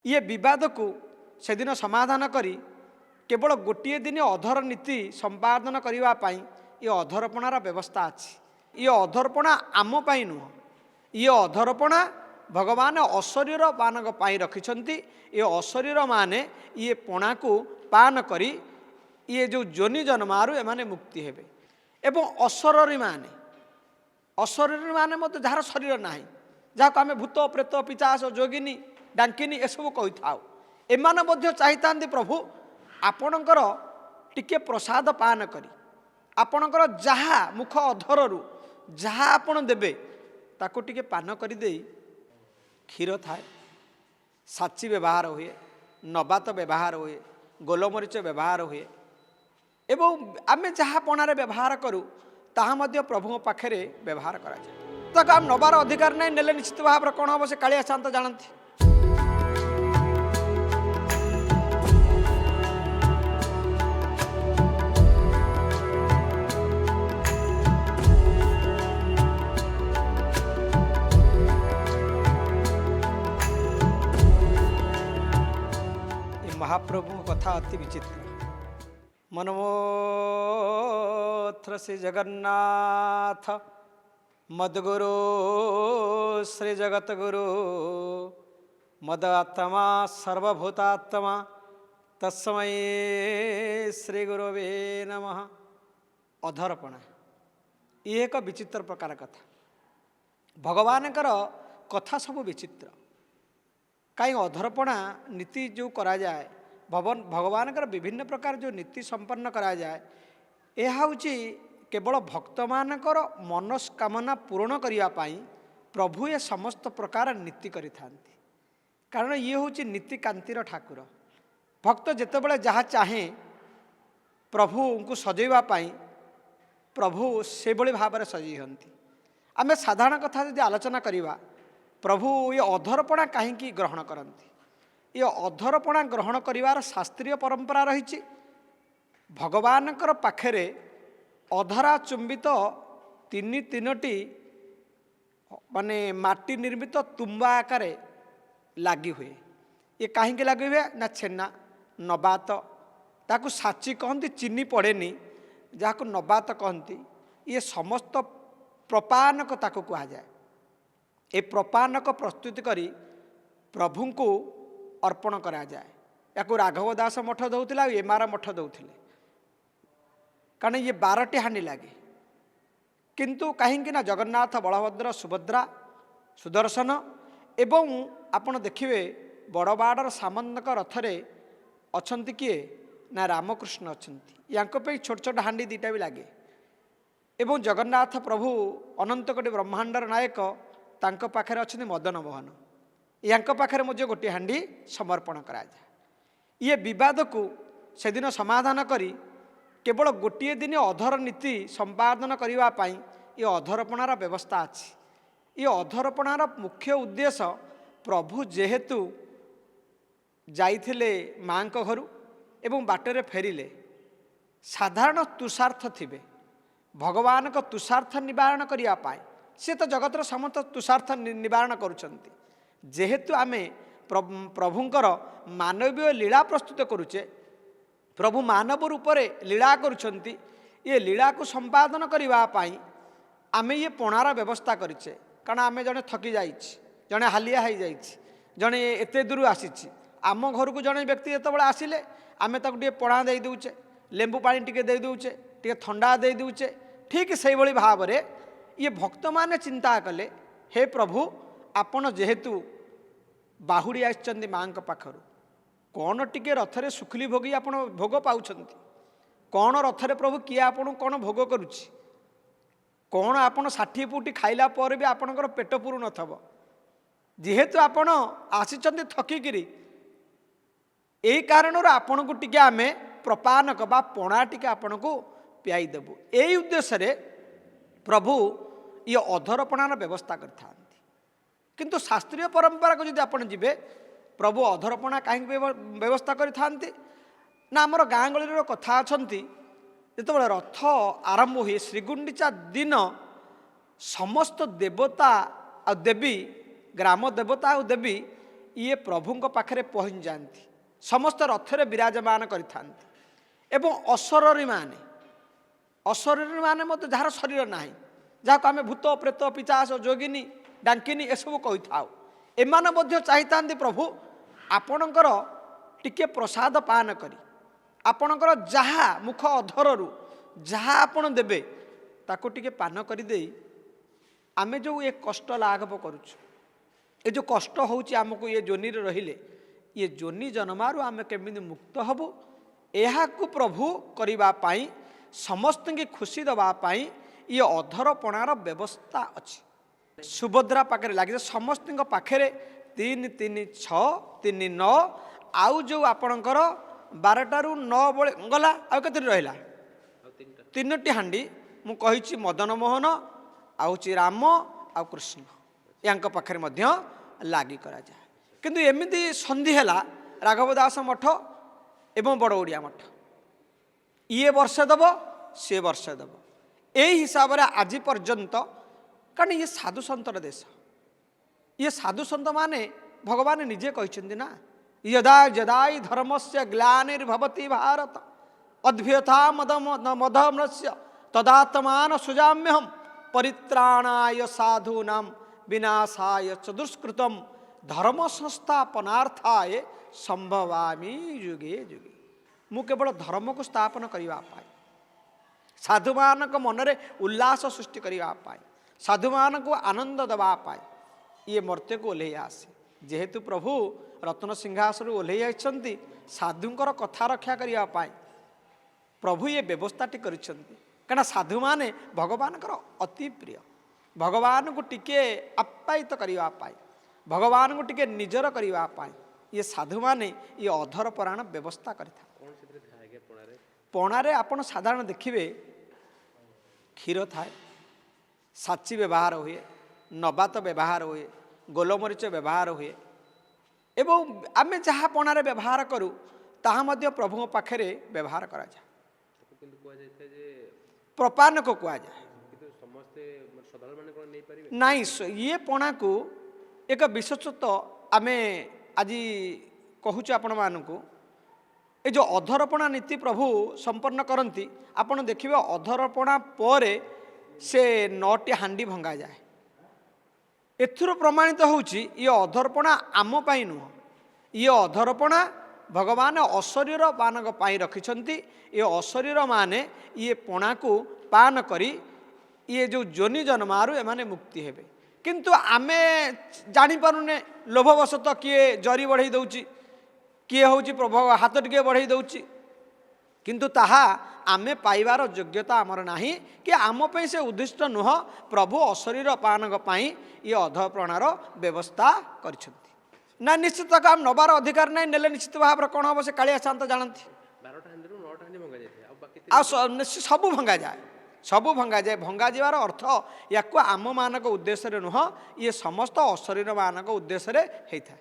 ये विवाद को से दिन समाधान करी केवल गोटे दिन अधर नीति संपादन करने ये अधरपणार व्यवस्था अच्छी। ये अधरपणा आम नुह, ये अधरपणा भगवान अशरीर मान रखिंट। ये अशरीर माने ये पणा को पान करी ये जो जोनि जन्मारू एमाने मुक्ति हेबे। एवं अशरीरी माने मत जार शरीर ना जहाँ आम भूत प्रेत पिचास जोगिनी डांकिनी एसबू कही था एमाने मध्य चाहिता प्रभु आपणकर टिके प्रसाद पान करी आपणकर जहा मुख अधरु जहा आपण देबे ताको टिके पान करी दे। क्षीर थाए, साची व्यवहार हुए, नबात व्यवहार हुए, गोलमरीच व्यवहार हुए एवं आम जहाँ पणार व्यवहार करूँ ताहा मध्य प्रभु पाखे व्यवहार करा जाए। ताको आम नबार अधिकार नहीं नेले निश्चित भाव कौन हम से कालिया शांत जानती। महाप्रभु कथा अति विचित्र। मनमोत्र श्री जगन्नाथ मदगुरु श्री जगतगुरु मदात्मा सर्वभूतात्मा तस्मै श्री गुरुवे नमः। अधरपणा ये एक विचित्र प्रकार कथा। भगवानकर कथा सब विचित्र। कहीं अधरपणा नीति जो करा जाए भगवान विभिन्न प्रकार जो नीति संपन्न करा जाए यह हूँ केवल भक्त मानकर मनस्कामना पूर्ण करने प्रभु ये समस्त प्रकार नीति करि थांती। कारण ये हूँ नीति कांतिर ठाकुर। भक्त जितेबाला जहाँ चाहे प्रभु को सजैवा प्रभु से भाव में सजै हंती। आम साधारण कथा यदि आलोचना करवा प्रभु ये अधरपणा कहीं ग्रहण करती। ये अधरपणा ग्रहण करिवार शास्त्रीय परंपरा रही। भगवानकर पाखरे अधरा चुंबित तीनोटी माने माटी निर्मित तुम्बा आकार लगी हुए। ये कहीं लगी हुए ना छेना नबात ताकू साची कहती चीनी पड़ेनी जहाँ नबात कहती। ये समस्त प्रपानक ताकू कहा जाए। ए प्रपानक प्रस्तुत करी प्रभु को अर्पण करा जाए। या राघव दास मठ दौला एमार मठ दौले कारण ये 12टी हानि लगे। किंतु कहीं जगन्नाथ बलभद्र सुभद्रा सुदर्शन एवं आपण देखिए बड़बाड़र सामंतक रथरे अछंती किए ना रामकृष्ण अछंती। यांको पे छोट छोट हांडी दीटा भी लगे। एवं जगन्नाथ प्रभु अनंतकोटि ब्रह्मांडर नायक तांको पाखरे अछंती मदन मोहन। यांको पाखरे मुझे गोटे हांडी समर्पण करा जाए। ये विवाद को से दिन समाधान करी केवल गोटे दिन अधर नीति संपादन करने ये अधरपणार व्यवस्था अच्छी। ये अधरपणार मुख्य उद्देश्य प्रभु जेहेतु जाइथिले माँ घर एवं बाटरे फेरिले साधारण तुषार्थ थिबे भगवान को तुषार्थ निवारण करने सी तो जगतर समस्त तुषार्थ निवारण करुछंती। जेहेतु आमे प्रभुंकर मानवीय लीला प्रस्तुत करुचे प्रभु मानव रूप से लीला करुछंती। ये लीला को संपादन करने आमे ये पणार व्यवस्था करिचे। कारण आमे जने थकी जाइछि जने हालिया हो जाइछि जने एते दूर आसीछि आम घर को जने व्यक्ति जेतबेले आसिले आमे ताकु टिके पणा दे दउचे लेंबू पानी टिके दे दउचे टिके ठंडा दे दउचे। ठीक से भली भाव रे ये भक्त माने चिंता कले हे प्रभु आपण जेहेतु बाहुड़ी आछंती माँ पाखरु कौन टिके रथरे सुखली भोगी आपण भोग पाउछंती कौन रथरे प्रभु किए आपण कौन भोग करुछि कौन आपण 60 फुटी खाइला पर भी आपणकर पेट पुरु नथब। जेहेतु आपण आसीचंती थकिकिरी यही कारण आपण को टिके आमे प्रपानक बा पणा टिके आपण को पियाई देबु। यही उद्देश्य रे प्रभु ये अधरपणार व्यवस्था करता। किंतु शास्त्रीय परंपरा को जब आपण जीवे प्रभु अधरपणा कहीं व्यवस्था करते ना आमर गाँ गहली कथा अच्छी जो रथ आरंभ हुए श्रीगुंडीचा दिन समस्त देवता आ देवी ग्राम देवता और देवी ଇଏ ପ୍ରଭୁଙ୍କ ପାଖରେ ପହଞ୍ଚି ଯାଆନ୍ତି। ସମସ୍ତ ରଥରେ ବିରାଜମାନ କରିଥାନ୍ତି ଏବଂ ଅଶରୀରୀମାନେ ମଧ୍ୟ ଯାହାର ଶରୀର ନାହିଁ, ଯାହାକୁ ଆମେ ଭୂତ ପ୍ରେତ ପିଶାଚ ଯୋଗିନୀ ଡାକିନୀ ଏସବୁ କହିଥାଉ, ଏମାନେ ମଧ୍ୟ ଚାହିଁଥାନ୍ତି ପ୍ରଭୁ ଆପଣଙ୍କର ଟିକେ ପ୍ରସାଦ ପାନ କରି ଆପଣଙ୍କର ଯାହା ମୁଖ ଅଧରରୁ ଯାହା ଆପଣ ଦେବେ ତାକୁ ଟିକେ ପାନ କରିଦେଇ ଆମେ ଯେଉଁ ଏ କଷ୍ଟ ଲାଘବ କରୁଛୁ, ଏ ଯେଉଁ କଷ୍ଟ ହେଉଛି ଆମକୁ ଏ ଯୋନିରେ ରହିଲେ, ଏ ଯୋନି ଜନ୍ମାରୁ ଆମେ କେମିତି ମୁକ୍ତ ହେବୁ, ଏହାକୁ ପ୍ରଭୁ କରିବା ପାଇଁ ସମସ୍ତଙ୍କୁ ଖୁସି ଦେବା ପାଇଁ ଇଏ ଅଧରପଣାର ବ୍ୟବସ୍ଥା ଅଛି। ସୁଭଦ୍ରା ପାଖରେ ଲାଗିছে, ସମସ୍ତଙ୍କ ପାଖରେ 3 3 6 3 9 ଆଉ ଯେଉଁ ଆପଣଙ୍କର 12ଟାରୁ 9 ବେଳେ ଗଲା ଆଉ କେତେ ରହିଲା 3ଟି ହାଣ୍ଡି ମୁଁ କହିଛି ମଦନ ମୋହନ ଆଉ ହେଉଛି ରାମ ଆଉ କୃଷ୍ଣ ୟାଙ୍କ ପାଖରେ ମଧ୍ୟ ଲାଗି କରାଯାଏ। କିନ୍ତୁ ଏମିତି ସନ୍ଧି ହେଲା ରାଘବ ଦାସ ମଠ ଏବଂ ବଡ଼ ଓଡ଼ିଆ ମଠ, ଇଏ ବର୍ଷେ ଦେବ ସିଏ ବର୍ଷେ ଦେବ, ଏହି ହିସାବରେ ଆଜି ପର୍ଯ୍ୟନ୍ତ, କାରଣ ଇଏ ସାଧୁସନ୍ତର ଦେଶ, ଇଏ ସାଧୁସନ୍ଥ ମାନେ ଭଗବାନ ନିଜେ କହିଛନ୍ତି ନା, यदा यदाई धर्मस्य ग्लानिर्भवति भारत अद्भुता मदमस्य तदात्मान सुजाम्यहम परित्राणाय साधूनां विनाशाय च दुष्कृतम धर्म संस्थापनार्थाय संभवामि युगे युगे। मु केवल धर्म को स्थापन करने, साधु मानक मनरे उल्लास सृष्टि करने, साधु मानक आनंद देवाई ये मर्त्य को ओह्लई आसे। जेहेतु प्रभु रत्न सिंहासन ओह्लई आइछन्ति साधुंकर कथा रक्षा करने, प्रभु ये व्यवस्थाटी करिछन्ति, कारण साधु माने भगवान अति प्रिय, भगवान को टिके आप्यायित करने, भगवान को टिके निजर करने, ये साधु माने ये अधर पुराण व्यवस्था करता। पणारे आपण साधारण देखिए क्षीर थाए, साची व्यवहार हुए, नबात व्यवहार हुए, गोलमरीच व्यवहार हुए एवं आमे जहाँ पणारे व्यवहार करूँ ताहा मध्य प्रभु पाखे व्यवहार करा जाए, प्रपान को कह जाए नाई। ये पणा को एक विशेषत्व आमे आज कहूँ आपण मानू, ये जो अधरपणा नीति प्रभु संपन्न करती आपण देखिए, अधरपणा पर से 9टी हांडी भंगा जाए। एथुर प्रमाणित होउछि ये अधरपणा आम पाई नुह, ये अधरपणा भगवान अशरीर मानक पाई रखिछन्ति। ये अशरीर माने ये पणा को पान करी ये जो जोनि जन्मारु एमाने मुक्ति हेबे। किंतु आमे जानि पारुने लोभवशतः किए जरी बढ़ई दउछि, किए होउछि प्रभु हाथ टिके बढ़ई दउछि, किंतु ताहा आमे पाइबार योग्यता आमर नाही कि आम पे से उद्दिष्ट नुह। प्रभु अशरीर पानक पाई ये अधरपणार व्यवस्था करिछन्ति ना। निश्चित काम नबार अधिकार नहीं, नेले निश्चित भाव कौन हम से कालिया शांत जानती सबू भंगा जाए, सबू भंगा जाए। भंगा जावार अर्थ या आम मानक उद्देश्य नुह, ये समस्त अशरीर मानक उद्देश्य होता है।